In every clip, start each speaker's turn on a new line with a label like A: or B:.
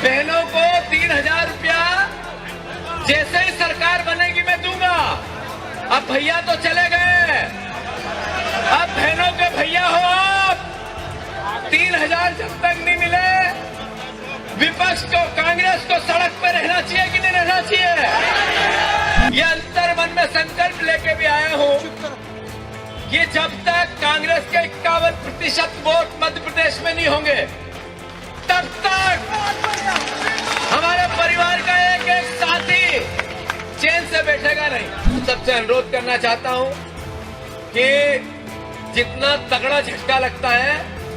A: बहनों को 3,000 रुपया जैसे ही सरकार बनेगी मैं दूंगा। अब भैया तो चले गए, अब बहनों के भैया हो आप। 3,000 जब तक नहीं मिले विपक्ष को, कांग्रेस को सड़क पर रहना चाहिए कि नहीं रहना चाहिए? ये अंतर मन में संकल्प लेके भी आया हूं कि जब तक कांग्रेस के 51% वोट मध्य प्रदेश में नहीं होंगे तब तक हमारे परिवार का एक एक साथी चैन से बैठेगा नहीं। सबसे अनुरोध करना चाहता हूं कि जितना तगड़ा झटका लगता है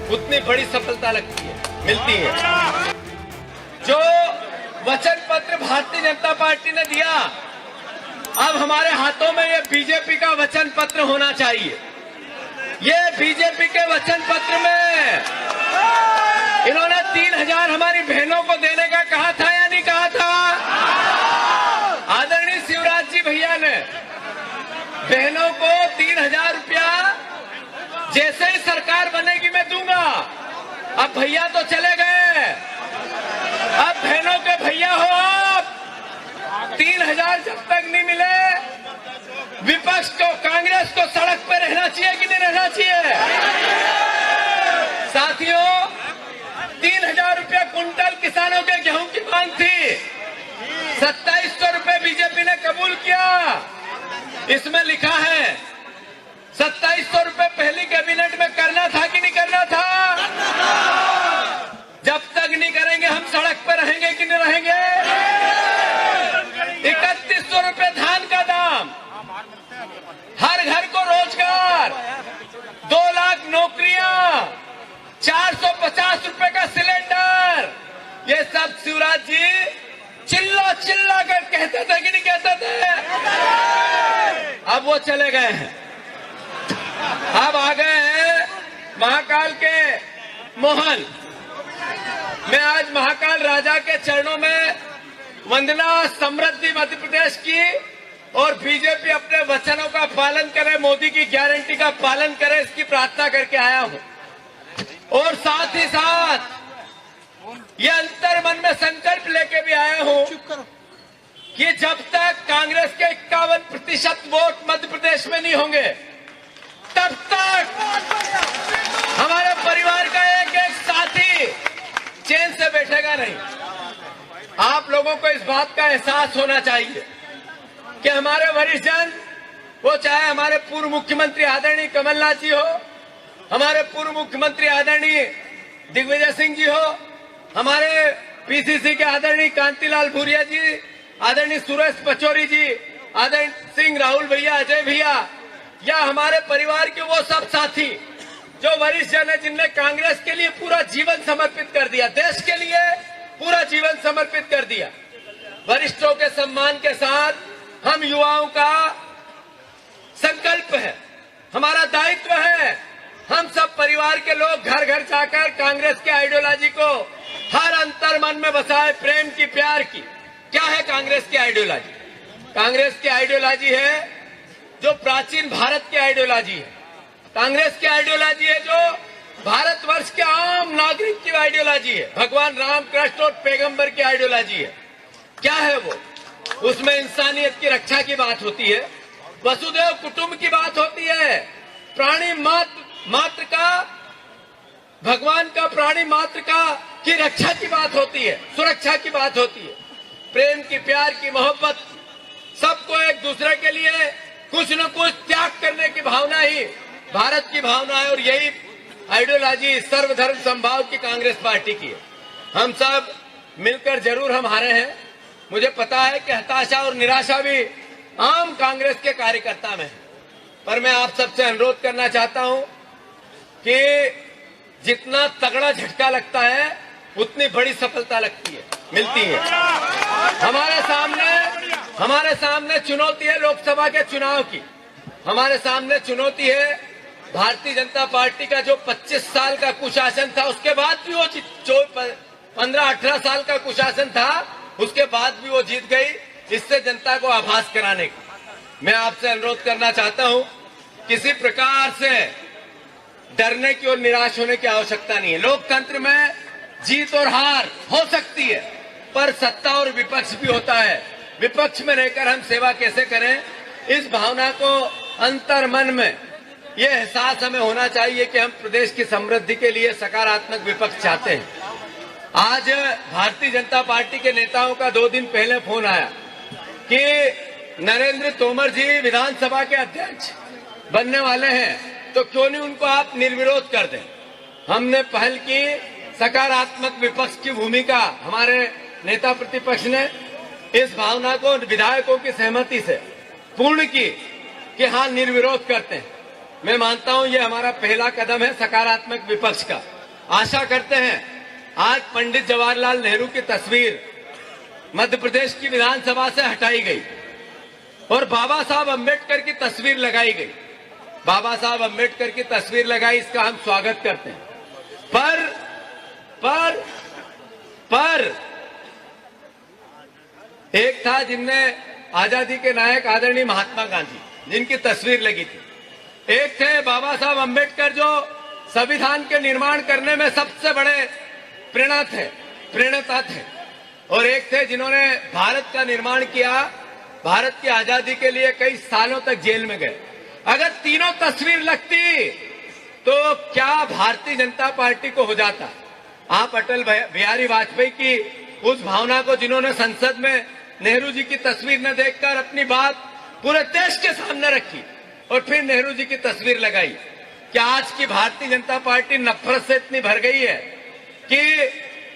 A: उतनी बड़ी सफलता मिलती है। जो वचन पत्र भारतीय जनता पार्टी ने दिया, अब हमारे हाथों में ये बीजेपी का वचन पत्र होना चाहिए। ये बीजेपी के वचन पत्र में इन्होंने 3,000 हमारी बहनों को देने का कहा था या नहीं कहा था? आदरणीय शिवराज जी भैया ने बहनों को 3,000 रुपया जैसे ही सरकार बनेगी मैं दूंगा। अब भैया तो चले गए, अब बहनों के भैया हो आप। 3,000 जब तक नहीं मिले विपक्ष को, कांग्रेस को सड़क पर रहना चाहिए कि नहीं रहना चाहिए? साथियों, 3,000 रुपया कुंटल किसानों के गेहूं की मांग थी, 2700 रुपये बीजेपी ने कबूल किया। इसमें लिखा है 2700 रुपये पहली कैबिनेट में करना था कि नहीं करना था? जब तक नहीं करेंगे हम सड़क पर रहेंगे कि नहीं रहेंगे? 3100 रुपये धान का दाम, हर घर को रोजगार, 2 लाख नौकरियां, 450 रुपए का सिलेंडर, ये सब शिवराज जी चिल्ला चिल्ला कर कहते थे कि नहीं कहते थे? अब वो चले गए हैं, अब आ गए हैं महाकाल के मोहन। मैं आज महाकाल राजा के चरणों में वंदना, समृद्धि मध्य प्रदेश की, और बीजेपी अपने वचनों का पालन करे, मोदी की गारंटी का पालन करे, इसकी प्रार्थना करके आया हूं। और साथ ही साथ ये अंतर मन में संकल्प लेके भी आया हूं कि जब तक कांग्रेस के 51% वोट मध्य प्रदेश में नहीं होंगे तब तक हमारे परिवार का एक एक साथी चैन से बैठेगा नहीं। आप लोगों को इस बात का एहसास होना चाहिए कि हमारे वरिष्ठ जन, वो चाहे हमारे पूर्व मुख्यमंत्री आदरणीय कमलनाथ जी हो, हमारे पूर्व मुख्यमंत्री आदरणीय दिग्विजय सिंह जी हो, हमारे पीसीसी के आदरणीय कांतिलाल भूरिया जी, आदरणीय सुरेश पचौरी जी, आदरणीय सिंह राहुल भैया, अजय भैया, या हमारे परिवार के वो सब साथी जो वरिष्ठ जन है, जिनने कांग्रेस के लिए पूरा जीवन समर्पित कर दिया, देश के लिए पूरा जीवन समर्पित कर दिया। वरिष्ठों के सम्मान के साथ हम युवाओं का संकल्प है, हमारा दायित्व है, हम सब परिवार के लोग घर घर जाकर कांग्रेस के आइडियोलॉजी को हर अंतर मन में बसाए, प्रेम की, प्यार की। क्या है कांग्रेस की आइडियोलॉजी? कांग्रेस की आइडियोलॉजी है जो प्राचीन भारत की आइडियोलॉजी है। कांग्रेस की आइडियोलॉजी है जो भारतवर्ष के आम नागरिक की आइडियोलॉजी है, भगवान राम, कृष्ण और पैगंबर की आइडियोलॉजी है। क्या है वो? उसमें इंसानियत की रक्षा की बात होती है, वसुदेव कुटुंब की बात होती है, प्राणी मात्र का, भगवान का प्राणी मात्र का की रक्षा की बात होती है, सुरक्षा की बात होती है, प्रेम की, प्यार की, मोहब्बत, सबको एक दूसरे के लिए कुछ न कुछ त्याग करने की भावना ही भारत की भावना है। और यही आइडियोलॉजी सर्वधर्म समभाव की कांग्रेस पार्टी की है। हम सब मिलकर जरूर हम हारे हैं, मुझे पता है कि हताशा और निराशा भी आम कांग्रेस के कार्यकर्ता में है, पर मैं आप सबसे अनुरोध करना चाहता हूं कि जितना तगड़ा झटका लगता है उतनी बड़ी सफलता मिलती है। हमारे सामने चुनौती है लोकसभा के चुनाव की, हमारे सामने चुनौती है भारतीय जनता पार्टी का जो 25 साल का कुशासन था, उसके बाद भी वो 15-18 साल का कुशासन था, उसके बाद भी वो जीत गई, इससे जनता को आभास कराने का। मैं आपसे अनुरोध करना चाहता हूं, किसी प्रकार से डरने की और निराश होने की आवश्यकता नहीं है। लोकतंत्र में जीत और हार हो सकती है, पर सत्ता और विपक्ष भी होता है। विपक्ष में रहकर हम सेवा कैसे करें, इस भावना को अंतर मन में ये एहसास हमें होना चाहिए कि हम प्रदेश की समृद्धि के लिए सकारात्मक विपक्ष चाहते हैं। आज भारतीय जनता पार्टी के नेताओं का 2 दिन पहले फोन आया कि नरेंद्र तोमर जी विधानसभा के अध्यक्ष बनने वाले हैं, तो क्यों नहीं उनको आप निर्विरोध कर दें। हमने पहल की, सकारात्मक विपक्ष की भूमिका हमारे नेता प्रतिपक्ष ने इस भावना को विधायकों की सहमति से पूर्ण की कि हाँ निर्विरोध करते हैं। मैं मानता हूं ये हमारा पहला कदम है सकारात्मक विपक्ष का। आशा करते हैं आज पंडित जवाहरलाल नेहरू की तस्वीर मध्य प्रदेश की विधानसभा से हटाई गई और बाबा साहब अम्बेडकर की तस्वीर लगाई गई। बाबा साहब अम्बेडकर की तस्वीर लगाई, इसका हम स्वागत करते हैं। पर एक था जिनमें आजादी के नायक आदरणीय महात्मा गांधी जिनकी तस्वीर लगी थी, एक थे बाबा साहब अम्बेडकर जो संविधान के निर्माण करने में सबसे बड़े प्रेरणा थे, और एक थे जिन्होंने भारत का निर्माण किया, भारत की आजादी के लिए कई सालों तक जेल में गए। अगर तीनों तस्वीर लगती तो क्या भारतीय जनता पार्टी को हो जाता। आप अटल बिहारी वाजपेयी की उस भावना को, जिन्होंने संसद में नेहरू जी की तस्वीर न देखकर अपनी बात पूरे देश के सामने रखी और फिर नेहरू जी की तस्वीर लगाई, क्या आज की भारतीय जनता पार्टी नफरत से इतनी भर गई है कि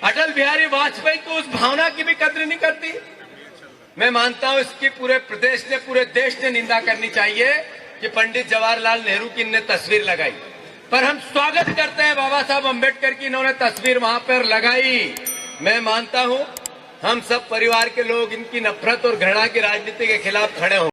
A: अटल बिहारी वाजपेयी को उस भावना की भी कद्र नहीं करती। मैं मानता हूं इसकी पूरे प्रदेश ने, पूरे देश ने निंदा करनी चाहिए कि पंडित जवाहरलाल नेहरू की इनने तस्वीर लगाई। पर हम स्वागत करते हैं बाबा साहब अम्बेडकर की, इन्होंने तस्वीर वहां पर लगाई। मैं मानता हूं हम सब परिवार के लोग इनकी नफरत और घृणा की राजनीति के खिलाफ खड़े हों।